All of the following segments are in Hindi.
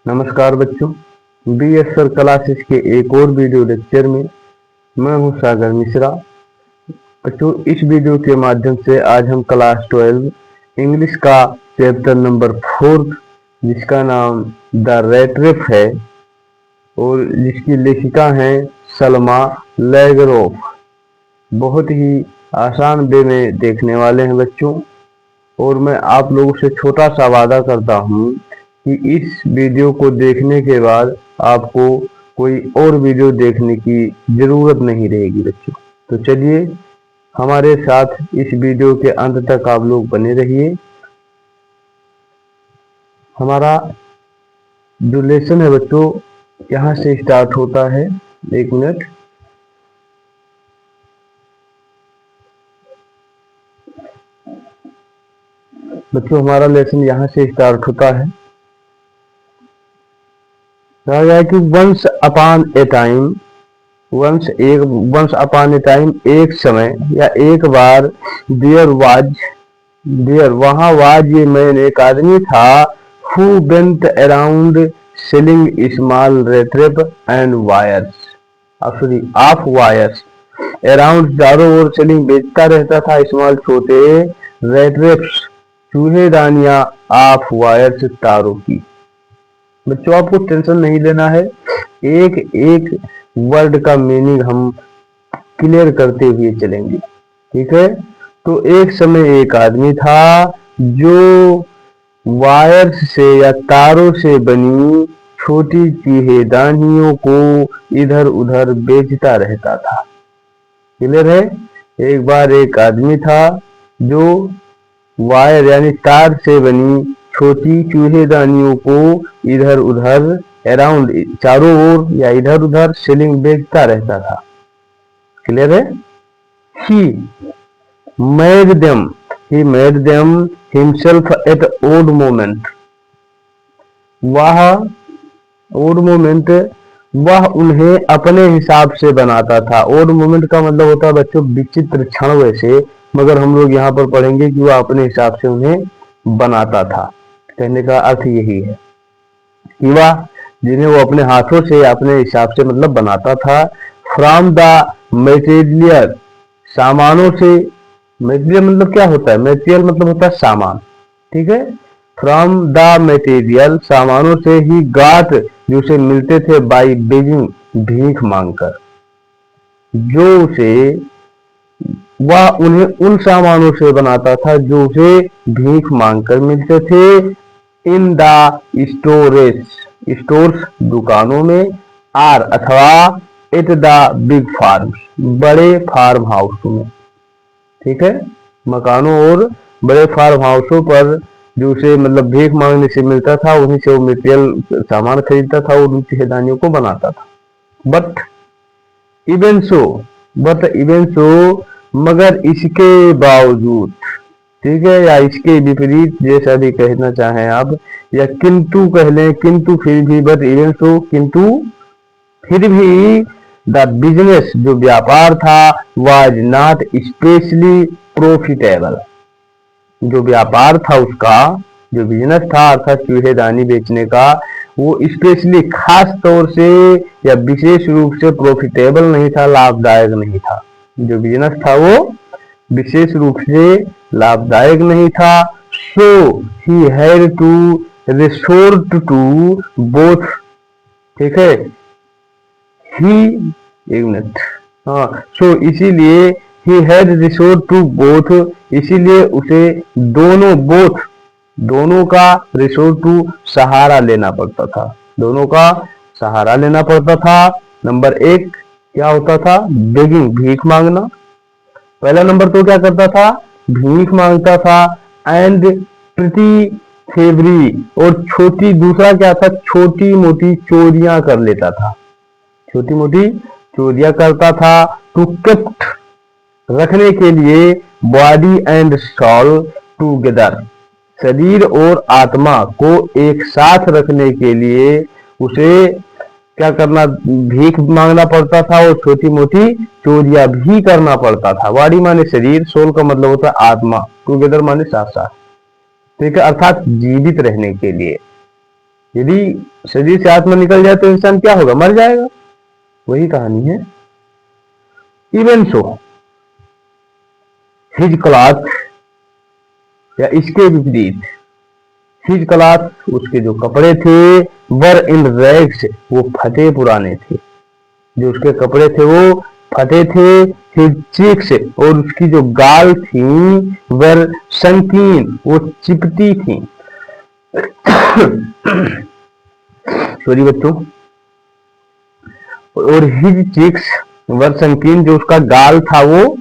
नमस्कार बच्चों, BSR क्लासेस के एक और वीडियो लेक्चर में मैं हूं सागर मिश्रा। बच्चों, इस वीडियो के माध्यम से आज हम क्लास 12 इंग्लिश का चैप्टर नंबर 4 जिसका नाम द रैट रेस है और जिसकी लेखिका हैं सलमा लैग्रोफ, बहुत ही आसान वे में देखने वाले हैं बच्चों। और मैं आप लोगों से छोटा सा वादा करता हूं कि इस वीडियो को देखने के बाद आपको कोई और वीडियो देखने की ज़रूरत नहीं रहेगी बच्चों। तो चलिए हमारे साथ इस वीडियो के अंत तक आप लोग बने रहिए। हमारा जो लेसन है बच्चों यहाँ से स्टार्ट होता है। एक मिनट, बच्चों हमारा लेसन यहाँ से स्टार्ट होता है। कहा गया कि once upon a time, once upon a time एक समय या एक बार, देयर वहां वाज ये मैन एक आदमी था, who went around selling small rattrap and wires, of wires, around चारों ओर सेलिंग बेचता रहता था स्मॉल छोटे रेट्रेप्स चूहेदानियां ऑफ वायर्स तारों की। बच्चों आपको टेंशन नहीं लेना है, एक एक वर्ड का मीनिंग हम क्लियर करते हुए चलेंगे, ठीक है। तो एक समय एक आदमी था जो वायर्स से या तारों से बनी छोटी चूहेदानियों को इधर उधर बेचता रहता था। क्लियर है। एक बार एक आदमी था जो वायर यानी तार से बनी छोटी चूहेदानियों को इधर उधर अराउंड चारों ओर या इधर उधर सेलिंग बेचता रहता था। क्लियर है। he made them himself at odd moment, वह उन्हें अपने हिसाब से बनाता था। ओड मोमेंट का मतलब होता है बच्चों विचित्र क्षण वैसे, मगर हम लोग यहाँ पर पढ़ेंगे कि वह अपने हिसाब से उन्हें बनाता था। कहने का अर्थ यही है कि वह जिन्हें वो अपने हाथों से अपने हिसाब से मतलब बनाता था। फ्रॉम द मटेरियल, सामानों से, मटेरियल मतलब क्या होता है, मटेरियल मतलब होता है सामान, ठीक है। फ्रॉम द मटेरियल, सामानों से ही गाट, जो उसे मिलते थे, बाई बेगिंग, भीख मांगकर, जो उसे वह उन्हें उन सामानों से बनाता था जो उसे भीख मांगकर मिलते थे। इन द स्टोर्स, दुकानों में, आर अथवा एट द बिग फार्म, बड़े फार्म हाउसों में, ठीक है। मकानों और बड़े फार्म हाउसों पर जो उसे मतलब भीख मांगने से मिलता था, उन्हीं से वो मटेरियल सामान खरीदता था और उन चूहेदानियों को बनाता था। बट इवन सो, मगर इसके बावजूद, ठीक है, या इसके विपरीत जैसा भी कहना चाहें आप, या किंतु कह लें, किंतु फिर भी, बट इवन सो, किंतु फिर भी, द बिजनेस, जो व्यापार था, वाज नॉट स्पेशली प्रॉफिटेबल, जो व्यापार था उसका, जो बिजनेस था अर्थात चूहेदानी बेचने का, वो स्पेशली खास तौर से या विशेष रूप से प्रॉफिटेबल नहीं था, लाभदायक नहीं था। जो बिजनेस था वो विशेष रूप से लाभदायक नहीं था। So he had to resort to both, ठीक है। एक मिनट, हाँ, सो इसीलिए he had resort to both, इसीलिए उसे दोनों का रिसोर्ट टू, सहारा लेना पड़ता था, दोनों का सहारा लेना पड़ता था। नंबर एक क्या होता था, बेगिंग, भीख मांगना। पहला नंबर तो क्या करता था, भीख मांगता था। एंड प्रिटी थेवरी, और छोटी, दूसरा क्या था, छोटी मोटी चोरियां कर लेता था, छोटी मोटी चोरियां करता था। टू केप्ट, रखने के लिए, बॉडी एंड सोल टूगेदर, शरीर और आत्मा को एक साथ रखने के लिए उसे क्या करना, भीख मांगना पड़ता था और छोटी मोटी चोरियां भी करना पड़ता था। बॉडी माने शरीर, सोल का मतलब होता है आत्मा, टूगेदर माने साथ साथ, ठीक है, अर्थात जीवित रहने के लिए। यदि शरीर से आत्मा निकल जाए तो इंसान क्या होगा, मर जाएगा। वही कहानी है। इवन सो हिज क्लॉथ, या इसके विपरीत, हिज क्लॉथ, उसके जो कपड़े थे, वर इन रैग्स, वो फटे पुराने थे। जो उसके कपड़े थे वो फटे थे। हिज चीक्स, और उसकी जो गाल थी, वर संकीन, वो चिपटी थी। सॉरी बच्चों। और हिज चीक्स वर संकीन, जो उसका गाल था वो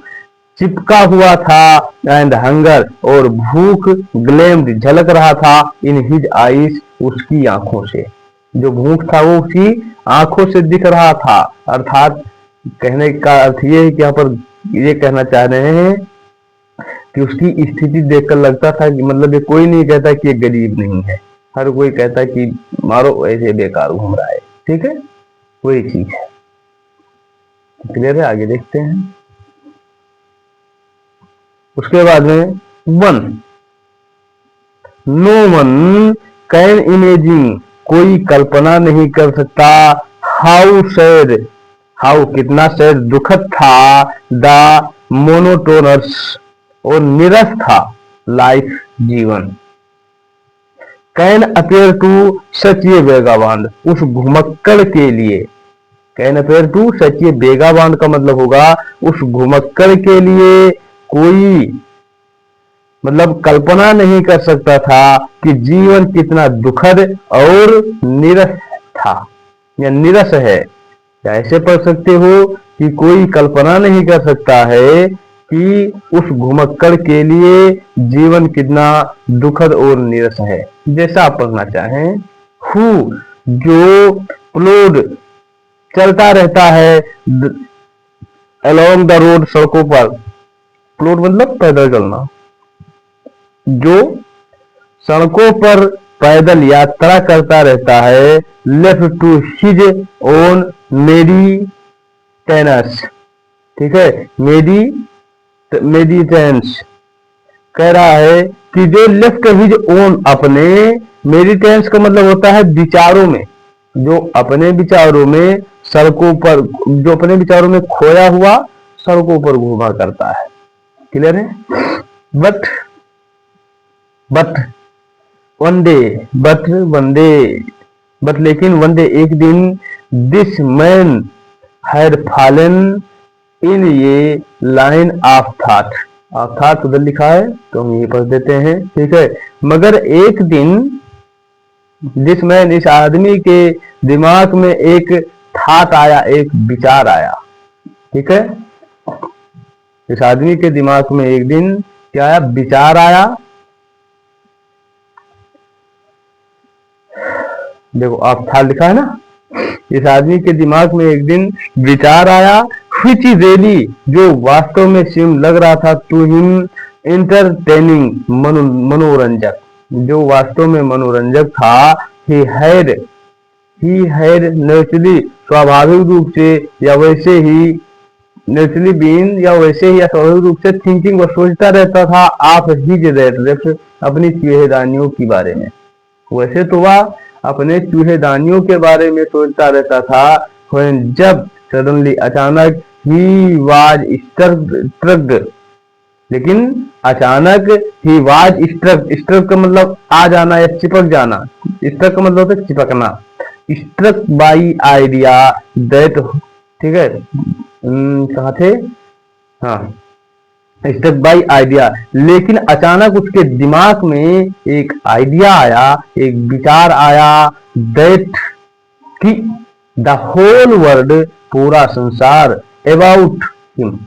चिपका हुआ था। एंड हंगर, और भूख, ग्लेम्ड, झलक रहा था। इन हिज आईज, उसकी आंखों से। जो भूख था वो उसकी आंखों से दिख रहा था। अर्थात कहने का अर्थ ये है कि यहाँ पर ये कहना चाह रहे हैं कि उसकी स्थिति देखकर लगता था कि मतलब ये कोई नहीं कहता कि ये गरीब नहीं है, हर कोई कहता कि मारो ऐसे बेकार घूम रहा है। ठीक है, वही चीज है। क्लियर है, आगे देखते हैं। उसके बाद में one, no one can imagine, कोई कल्पना नहीं कर सकता। हाउ सैड, हाउ कितना सैड, दुखद था। द मोनोटोनस, और निरस था। लाइफ, जीवन। Can appear to such a vagabond, उस घुमक्कड़ के लिए। Can appear to such a vagabond का मतलब होगा उस घुमक्कड़ के लिए कोई मतलब कल्पना नहीं कर सकता था कि जीवन कितना दुखद और निरस था, या निरस है। या ऐसे पढ़ सकते हो कि कोई कल्पना नहीं कर सकता है कि उस घुमक्कड़ के लिए जीवन कितना दुखद और निरस है। जैसा आप पढ़ना चाहें। हु, जो प्लोड, चलता रहता है अलोंग द रोड, सड़कों पर। प्लोड मतलब पैदल चलना। जो सड़कों पर पैदल यात्रा करता रहता है। लेफ्ट टू हिज ओन मेडिटेंस, ठीक है, मेडिटेंस कह रहा है कि जो लेफ्ट हिज ओन, अपने, मेडिटेंस का मतलब होता है विचारों में, जो अपने विचारों में सड़कों पर, जो अपने विचारों में खोया हुआ सड़कों पर घूमा करता है। क्लियर है। बट वन डे, बट लेकिन वन डे, एक दिन, this man had fallen in ये लाइन ऑफ थॉट। ऑफ उधर लिखा है तो हम ये पढ़ देते हैं। ठीक है, मगर एक दिन, दिस मैन, इस आदमी के दिमाग में एक थॉट आया, एक विचार आया। ठीक है, इस आदमी के दिमाग में एक दिन क्या आया, विचार आया। देखो आप था लिखा है ना। इस आदमी के दिमाग में एक दिन विचार आया। व्हिच रियली, जो वास्तव में सिम लग रहा था, टू हिम एंटरटेनिंग, मनोरंजक, जो वास्तव में मनोरंजक था। ही हैड नेचुरली, स्वाभाविक रूप से या वैसे ही, नेचुरली बीइंग, या वैसे ही या स्वाभाविक रूप से, थिंकिंग, वो सोचता रहता था। आप हिज रेट, अपनी चूहेदानियों के बारे में। वैसे तो वह अपने चूहेदानियों के बारे में सोचता रहता था। when, जब, सडनली, अचानक, ही वाज स्ट्रक, लेकिन अचानक, ही वाज स्ट्रक का मतलब आ जाना या चिपक जाना। स्ट्रक का मतलब होता है चिपकना। स्ट्रक बाई आइडिया दैट, ठीक है, कहाँ थे, हाँ, स्ट्रक बाई आइडिया, लेकिन अचानक उसके दिमाग में एक आइडिया आया, एक विचार आया। दैट, कि द होल वर्ल्ड, पूरा संसार, अबाउट हिम,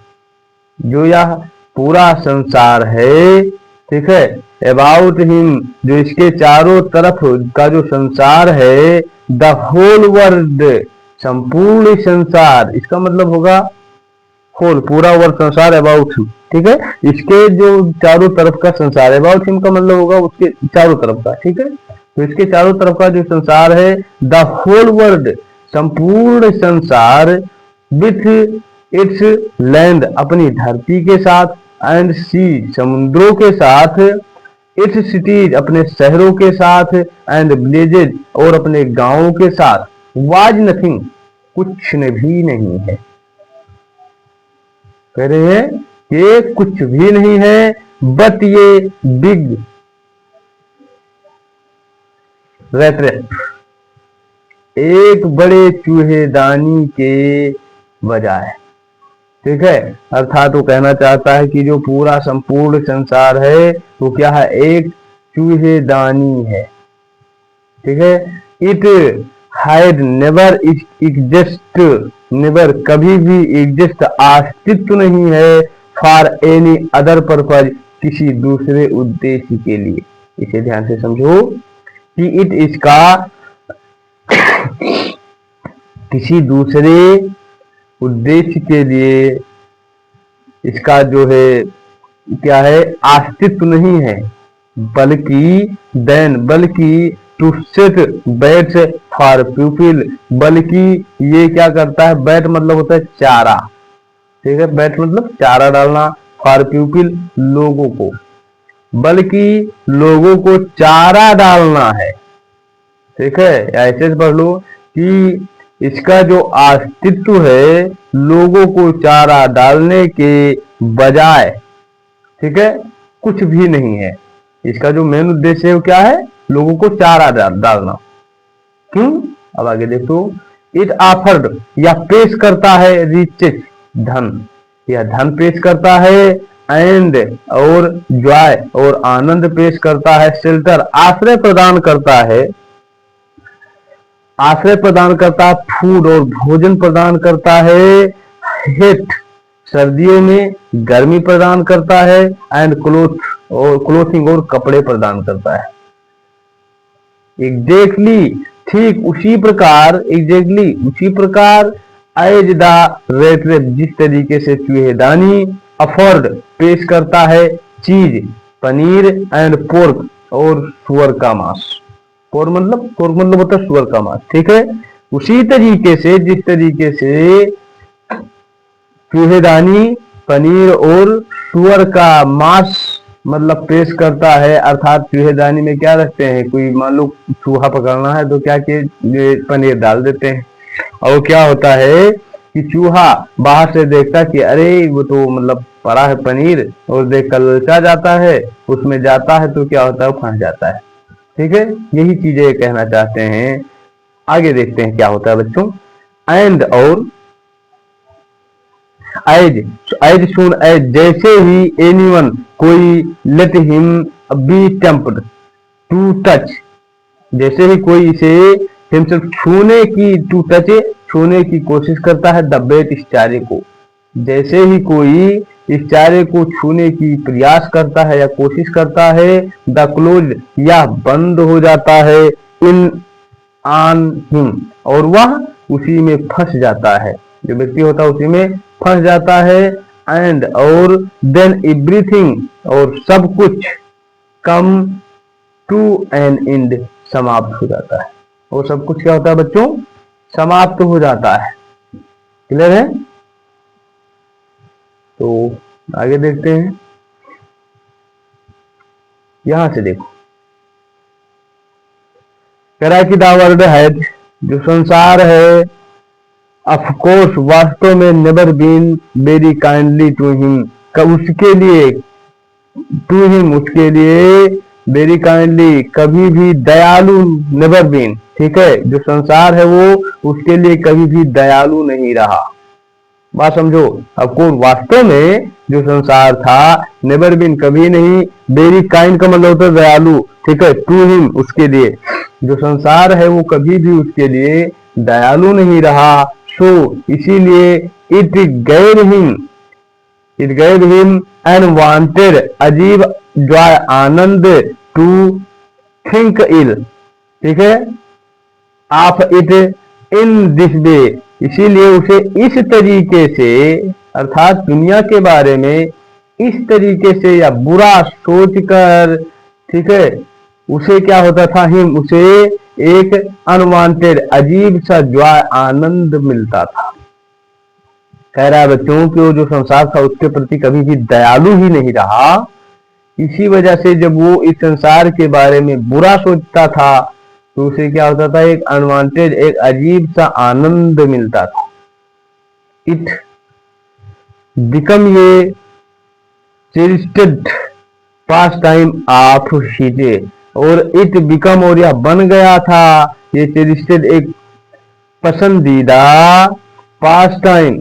जो यह पूरा संसार है, ठीक है, अबाउट हिम, जो इसके चारों तरफ का जो संसार है। द होल वर्ल्ड, संपूर्ण संसार, इसका मतलब होगा होल, पूरा वर्ल्ड, संसार, अबाउट हिम। ठीक है, इसके जो चारों तरफ का संसार, अबाउट हिम का मतलब होगा उसके चारों तरफ का। ठीक है, तो इसके चारों तरफ का जो संसार है, द होल वर्ल्ड, संपूर्ण संसार, विथ इट्स लैंड, अपनी धरती के साथ, एंड सी, समुद्रों के साथ, इट्स सिटीज अपने शहरों के साथ, एंड विलेजेज और अपने गांवों के साथ, वाज नथिंग कुछ भी नहीं है। कह रहे हैं ये कुछ भी नहीं है, बट ये बिग रेट एक बड़े चूहेदानी के बजाय। ठीक है, अर्थात वो कहना चाहता है कि जो पूरा संपूर्ण संसार है वो क्या है, एक चूहेदानी है। ठीक है, it had never exist, never कभी भी एग्जिस्ट अस्तित्व नहीं है, फॉर एनी अदर पर्पज किसी दूसरे उद्देश्य के लिए। इसे ध्यान से समझो कि इट इसका किसी दूसरे उद्देश्य के लिए इसका जो है क्या है, अस्तित्व नहीं है, बल्कि to set bats for people, बल्कि ये क्या करता है, बैट मतलब होता है चारा। ठीक है, बैट मतलब चारा डालना, फॉर पीपल लोगों को, बल्कि लोगों को चारा डालना है। ठीक है, ऐसे पढ़ लो कि इसका जो अस्तित्व है लोगों को चारा डालने के बजाय, ठीक है, कुछ भी नहीं है। इसका जो मेन उद्देश्य है वो क्या है, लोगों को चारा डालना। क्यों, अब आगे देखो, इट ऑफर्ड या पेश करता है, रिचेस धन या धन पेश करता है, एंड और जॉय और आनंद पेश करता है, शेल्टर आश्रय प्रदान करता है, आश्रय प्रदान करता है, फूड और भोजन प्रदान करता है, हेट सर्दियों में गर्मी प्रदान करता है, एंड क्लोथिंग और कपड़े प्रदान करता है। एग्जैक्टली ठीक उसी प्रकार, एग्जैक्टली उसी प्रकार एज द रेट रेप जिस तरीके से चूहेदानी अफोर्ड पेश करता है चीज, पनीर एंड पोर्क और सुअर का मांस। पोर्क मतलब होता है सुअर का मांस। ठीक है, उसी तरीके से जिस तरीके से चूहेदानी पनीर और सुअर का मांस मतलब पेश करता है, अर्थात चूहेदानी में क्या रखते हैं, कोई मान लो चूहा पकड़ना है तो क्या कि पनीर डाल देते हैं, और क्या होता है कि चूहा बाहर से देखता कि अरे वो तो मतलब पड़ा है पनीर, और देख कर ललचा जाता है, उसमें जाता है तो क्या होता है, वो फंस जाता है। ठीक है, यही चीजें कहना चाहते हैं। आगे देखते हैं क्या होता है बच्चों, एंड और एज सुन एज जैसे ही एनीवन कोई, let him be tempted to touch, जैसे ही कोई इसे हिमसेल्फ छूने की, टू टच छूने की कोशिश करता है, द बेट इस चारे को, जैसे ही कोई इस चारे को छूने की प्रयास करता है या कोशिश करता है, द क्लोज या बंद हो जाता है, इन ऑन हिम और वह उसी में फंस जाता है, जो व्यक्ति होता है उसी में फंस जाता है, एंड और देन एवरीथिंग और सब कुछ, कम टू एन एंड समाप्त हो जाता है, और सब कुछ क्या होता है बच्चों, समाप्त हो जाता है। क्लियर है, तो आगे देखते हैं, यहां से देखो, कह रहा है कि द वर्ल्ड हैज, जो संसार है, ऑफ कोर्स वास्तव में, never been very kindly to him, उसके लिए, टू हिम उसके लिए, वेरी काइंडली कभी भी दयालु, नेवर बीन। ठीक है, जो संसार है वो उसके लिए कभी भी दयालु नहीं रहा। बात समझो, आपको वास्तव में जो संसार था, नेवर बीन कभी नहीं, वेरी काइंड का मतलब होता है दयालु। ठीक है, टू हिम उसके लिए, जो संसार है वो कभी भी उसके लिए दयालु नहीं रहा, सो इसीलिए it gave him and wanted अजीब जॉय आनंद, टू थिंक इल, ठीक है, of it in this way, इसीलिए उसे इस तरीके से, अर्थात दुनिया के बारे में इस तरीके से या बुरा सोचकर, ठीक है, उसे क्या होता था, हिम उसे एक अनवांटेड अजीब सा जॉय आनंद मिलता था। कह रहा है बच्चों कि वो जो संसार था उसके प्रति कभी भी दयालु ही नहीं रहा, इसी वजह से जब वो इस संसार के बारे में बुरा सोचता था तो उसे क्या होता था, एक अनवांटेड, एक अजीब सा आनंद मिलता था। इट बिकम ये चेरिस्टेड पास टाइम ऑफ हिज, और इट बिकम, और यह बन गया था, ये चेरिस्टेड एक पसंदीदा, पास टाइम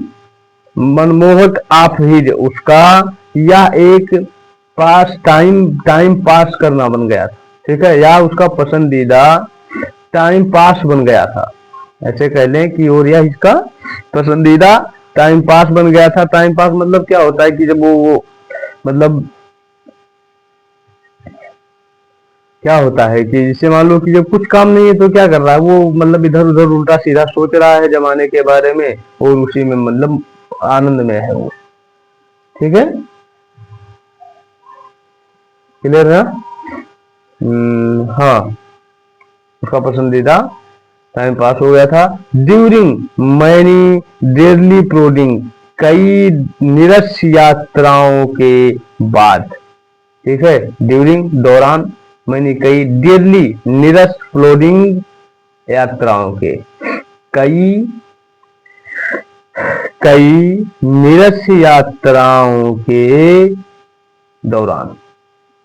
मनमोहक, ऑफ हिज उसका, या एक पास टाइम, टाइम पास करना बन गया था, ठीक है, या उसका पसंदीदा टाइम पास बन गया था, ऐसे कह लें कि और यह इसका पसंदीदा टाइम पास बन गया था। टाइम पास मतलब क्या होता है कि जब वो मतलब क्या होता है कि जैसे मान लो कि जब कुछ काम नहीं है तो क्या कर रहा है वो, मतलब इधर उधर उल्टा सीधा सोच रहा है जमाने के बारे में, और उसी में मतलब आनंद में है वो, ठीक है, क्लियर है। हाँ, उसका पसंदीदा टाइम पास हो गया था। ड्यूरिंग मैनी डेडली प्रोडिंग, कई निरस यात्राओं के बाद, ठीक है, ड्यूरिंग दौरान, मैंने कई डेडली निरस प्लोडिंग यात्राओं के, कई कई निरस यात्राओं के दौरान,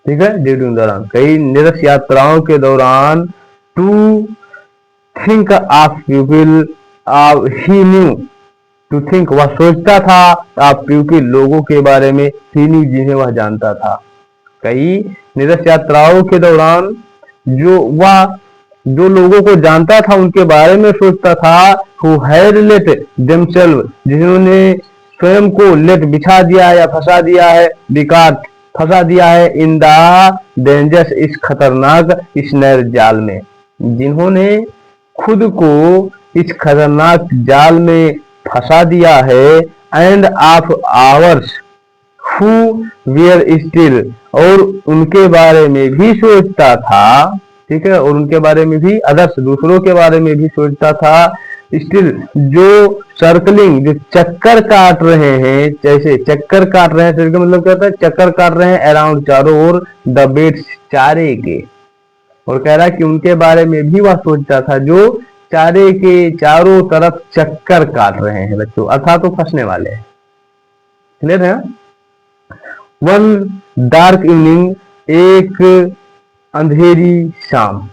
ठीक है, ड्यूरिंग दौरान, कई निरस यात्राओं के दौरान, to think of people, he knew, to think वह सोचता था, ऑफ पीपल लोगों के बारे में, ही न्यू जिन्हें वह जानता था। कई निरस यात्राओं के दौरान जो लोगों को जानता था उनके बारे में सोचता था, who had let themselves, जिन्होंने स्वयं को लेट बिछा दिया है या फंसा दिया है, बिकाट फंसा दिया है, इन द डेंजरस इस खतरनाक स्नेर जाल में, जिन्होंने खुद को इस खतरनाक जाल में फंसा दिया है, and of ours who were still, और उनके बारे में भी सोचता था, ठीक है, और उनके बारे में भी, अदर्स दूसरों के बारे में भी सोचता था, स्टिल जो सर्कलिंग, जो चक्कर काट रहे हैं, जैसे चक्कर काट रहे हैं, सर्कल मतलब क्या होता है, चक्कर काट रहे हैं, अराउंड चारों ओर, द बेड्स चारे के, और कह रहा है कि उनके बारे में भी वह सोचता था जो चारे के चारों तरफ चक्कर काट रहे हैं बच्चों, अर्थात तो फंसने वाले हैं, क्लियर है। वन डार्क इवनिंग, एक अंधेरी शाम,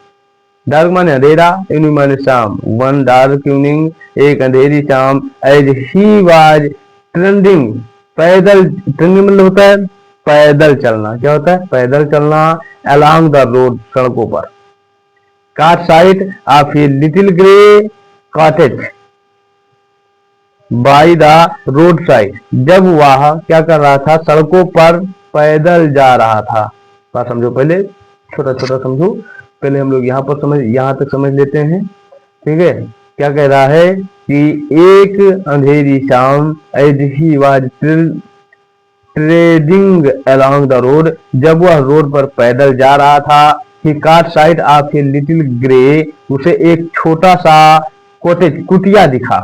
डार्क माने अंधेरा, इवनिंग माने शाम, वन डार्क इवनिंग, एक अंधेरी शाम, एज ही वाज ट्रेंडिंग, पैदल, ट्रेंडिंग मतलब होता है पैदल चलना, क्या होता है पैदल चलना, अलोंग द रोड, सड़कों पर, काट side of a little grey cottage, by the road side, जब वह क्या कर रहा था, सड़कों पर पैदल जा रहा था। बात समझो, पहले छोटा छोटा समझो, पहले हम लोग यहाँ तक समझ लेते हैं, ठीक है। क्या कह रहा है कि एक अंधेरी शाम, as he was treading along the road, जब वह रोड पर पैदल जा रहा था, ही काट side of a little grey, उसे एक छोटा सा कॉटेज, कुटिया दिखा,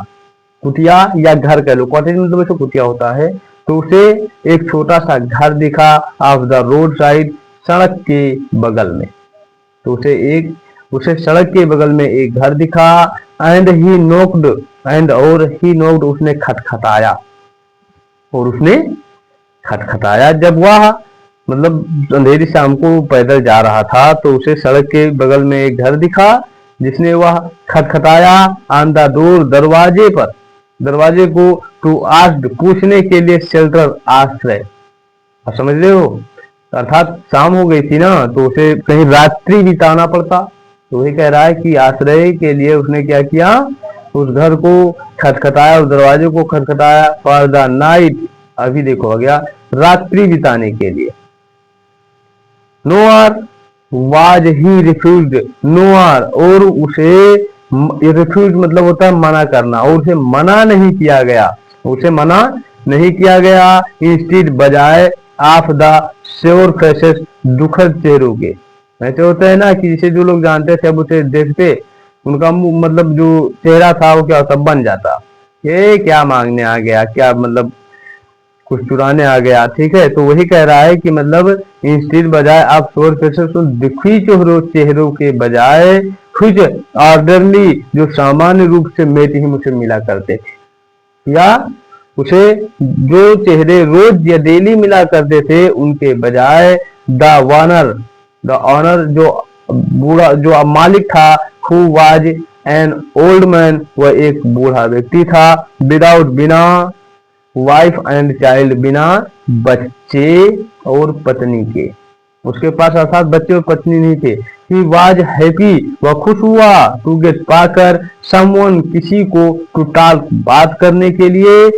कुटिया या घर कह लो, कॉटेज मतलब ऐसे कुटिया होता है, तो उसे एक छोटा सा घर दिखा, ऑफ द रोड साइड, सड़क के बगल में, तो उसे सड़क के बगल में एक घर दिखा, एंड ही नोक्ड, एंड और ही नोक्ड, उसने खटखटाया, और उसने खटखटाया, जब वह मतलब अंधेरी शाम को पैदल जा रहा था तो उसे सड़क के बगल में एक घर दिखा, जिसने वह खटखटाया, ऑन द डोर, दरवाजे पर, दरवाजे को, टू आस्क, पूछने के लिए, शेल्टर, आश्रय, आप समझ रहे हो, अर्थात शाम हो गई थी ना तो उसे कहीं रात्रि बिताना पड़ता, तो वही कह रहा है कि आश्रय के लिए उसने क्या किया, उस घर को खटखटाया, उस दरवाजे को खटखटाया, फॉर द नाइट, अभी देखो आ गया, रात्रि बिताने के लिए, noir was he refused, noir, और उसे रिफ्यूज मतलब होता है मना करना, और उसे मना नहीं किया गया, उसे मना नहीं किया गया, इंस्टीड, बजाय, ऑफ द श्योर फेसेस, दुखद चेहरों के, ऐसे होता है ना कि जिसे जो लोग जानते थे अब उसे देखते, उनका मुंह मतलब जो चेहरा था वो क्या होता, बन जाता, ये क्या मांगने आ गया, क्या मतलब कुछ चुराने आ गया, ठीक है। तो वही कह रहा है कि मतलब इंस्टेड बजाय आप शोर फिर से सुन, दिखी चेहरों के बजाय खुद ऑर्डरली जो सामान्य रूप से मेट ही मुझे मिला करते थे, या उसे जो चेहरे रोज या डेली मिला करते थे उनके बजाय द ऑनर जो बूढ़ा जो मालिक था, who was an old man, वह एक बूढ़ा व्यक्ति था, विदाउट बिना वाइफ एंड चाइल्ड, बिना बच्चे और पत्नी के, उसके पास अर्थात बच्चे और पत्नी नहीं थे। ही वाज हैप्पी, वह खुश हुआ, टू गेट पाकर, समवन किसी को, टू टॉक बात करने के लिए,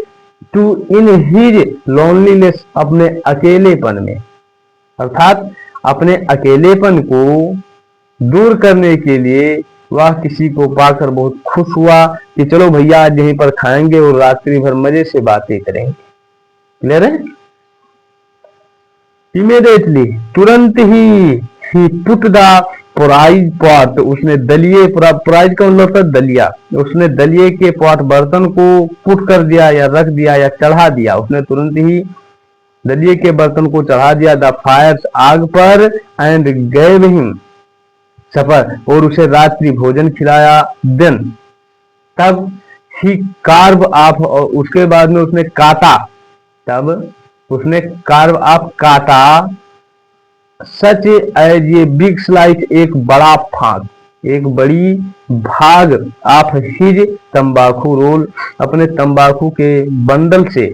टू इन हिज लोनलीनेस अपने अकेलेपन में, अर्थात अपने अकेलेपन को दूर करने के लिए वह किसी को पाकर बहुत खुश हुआ कि चलो भैया आज यहीं पर खाएंगे और रात्रि भर मजे से बातें करेंगे। क्लियर है? इमीडिएटली, तुरंत ही पुट द प्राइज पॉट, उसने दलिये, प्राइज का मतलब था दलिया, उसने दलिये के पॉट बर्तन को पुट कर दिया या रख दिया या चढ़ा दिया, उसने तुरंत ही दलिये के बर्तन को चढ़ा दिया, द फायर्स आग पर, एंड गैव हिम सफर, और उसे रात्रि भोजन खिलाया, देन तब ही कार्व ऑफ, और उसके बाद में उसने काटा, तब उसने कार्व ऑफ काटा, such as a big slice, एक बड़ा फाग, एक बड़ी भाग, ऑफ हिज तंबाकू रोल, अपने तंबाकू के बंडल से,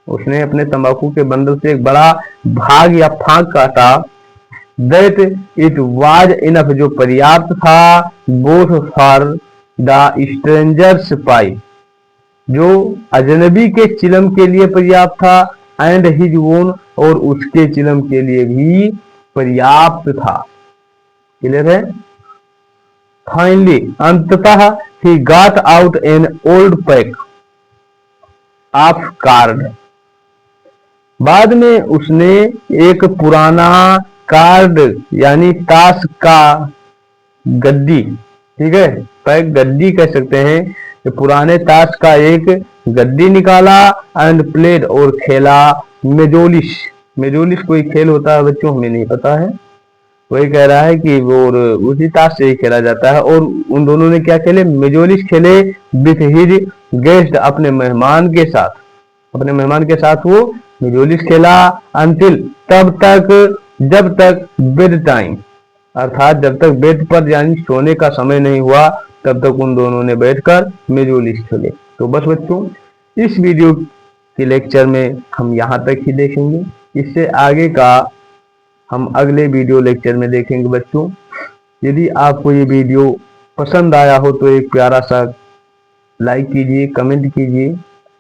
उसने अपने तंबाकू के बंडल से एक बड़ा भाग या फाग काटा, दैट इट वाज इनफ, जो पर्याप्त था, बोथ फॉर द स्ट्रेंजर्स पाई, जो अजनबी के चिलम के लिए पर्याप्त था, एंड हिज ओन, और उसके चिलम के लिए भी पर्याप्त था। क्लियर है? फाइनली, अंततः, he got out an old pack of card, बाद में उसने एक पुराना कार्ड यानी ताश का गद्दी, ठीक है, पैक गद्दी कह सकते हैं, पुराने ताश का एक गद्दी निकाला, एंड प्लेड, और खेला, मेजोलिश, मेजोलिश कोई खेल होता है बच्चों, हमें नहीं पता है, वही कह रहा है कि वो उसी ताश से ही खेला जाता है, और उन दोनों ने क्या खेले, मेजोलिश खेले, विथ हिज गेस्ट, अपने मेहमान के साथ, अपने मेहमान के साथ वो मेजोलिश खेला, अंटिल, तब तक, जब तक बेड टाइम, अर्थात जब तक बेड पर यानी सोने का समय नहीं हुआ तब तक उन दोनों ने बैठकर मेजोलिश खेले। तो बस बच्चों, इस वीडियो के लेक्चर में हम यहाँ तक ही देखेंगे, इससे आगे का हम अगले वीडियो लेक्चर में देखेंगे बच्चों। यदि आपको ये वीडियो पसंद आया हो तो एक प्यारा सा लाइक कीजिए, कमेंट कीजिए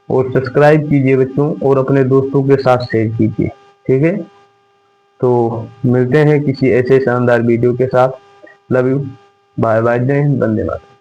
और सब्सक्राइब कीजिए बच्चों, और अपने दोस्तों के साथ शेयर कीजिए, ठीक है। तो मिलते हैं किसी ऐसे शानदार वीडियो के साथ। लव यू, बाय बाय, जय हिंद, वंदे मातरम।